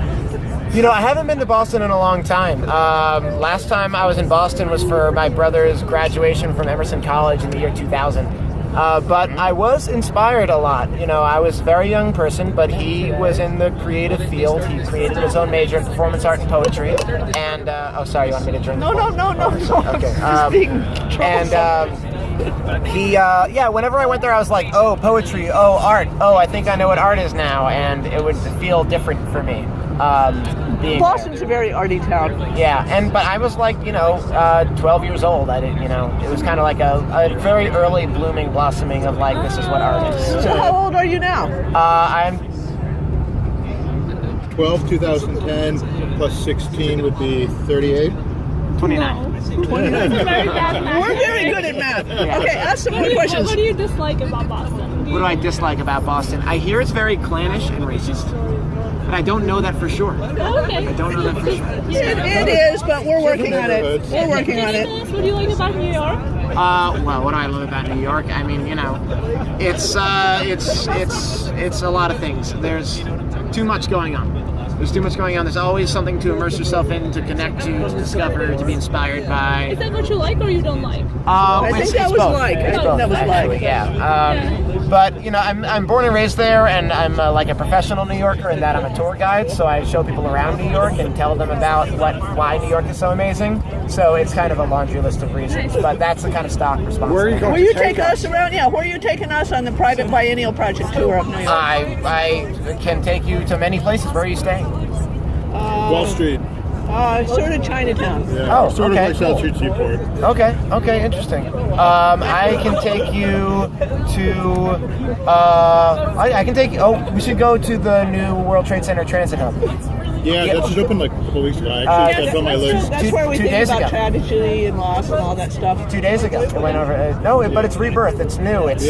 You know, I haven't been to Boston in a long time. Last time I was in Boston was for my brother's graduation from Emerson College in the year 2000. But I was inspired a lot. You know, I was a very young person, but he was in the creative field. He created his own major in performance art and poetry. And, oh, sorry, you want me to drink? No. Okay. Just being Whenever I went there, I was like, oh, poetry, oh, art, oh, I think I know what art is now. And it would feel different for me. Being Boston's a very arty town. Yeah, but I was like, 12 years old. I didn't, it was kind of like a very early blooming, blossoming of like, this is what art is. So how old are you now? I'm 12, 2010 plus 16 would be 38. 29. 29. Very bad math. We're very good at math. Okay, ask some more questions. What do you dislike about Boston? What do I dislike about Boston? I hear it's very clannish and racist, but I don't know that for sure. Okay. I don't know that for sure. It is, but we're working on it. We're working on it. What do you like about New York? Well, what do I love about New York? I mean, it's a lot of things. There's too much going on. There's always something to immerse yourself in, to connect to discover, to be inspired by. Is that what you like or you don't like? I think that was both. like. It's I think both, that was actually, like. yeah. But I'm born and raised there, and I'm like a professional New Yorker in that I'm a tour guide. So I show people around New York and tell them about why New York is so amazing. So it's kind of a laundry list of reasons, but that's the kind of stock response. Where are you going? Will you take us around? Yeah, where are you taking us on the private Biennial Project tour of New York? I can take you to many places. Where are you staying? Wall Street. Sort of Chinatown. Yeah. Oh, sort okay, of like South cool. Street Seaport. Okay, interesting. I can take you to. I can take you. Oh, we should go to the new World Trade Center Transit Hub. Yeah, that just opened like a couple weeks ago. Actually, that's on my list. That's where we two think days about ago. tragedy and loss and all that stuff. 2 days ago, it went over. But it's rebirth. It's new. It's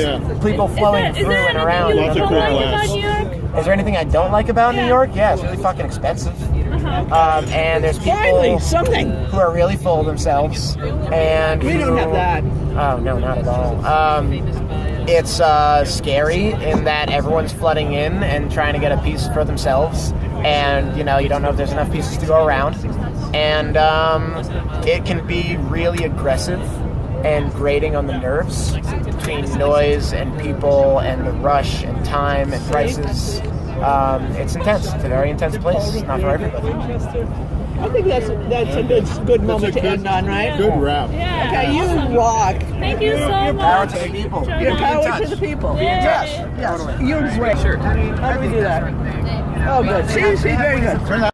people flowing through and around. Lots of cool glass. Is there anything I don't like about New York? Yeah, it's really fucking expensive. And there's Finally, people something. who are really full of themselves. And We don't have that. Oh, no, not at all. It's scary in that everyone's flooding in and trying to get a piece for themselves. And, you don't know if there's enough pieces to go around. And it can be really aggressive and grating on the nerves between noise and people and the rush and time and prices. It's intense. It's a very intense place. It's not for everybody. I think that's a good moment to end on, right? Good wrap. Yeah. Okay, you rock. Thank you so Power much. to the people. Your power to the people. Yeah. Yes, you're great. Sure. How do we do that? Oh, good. See, very good.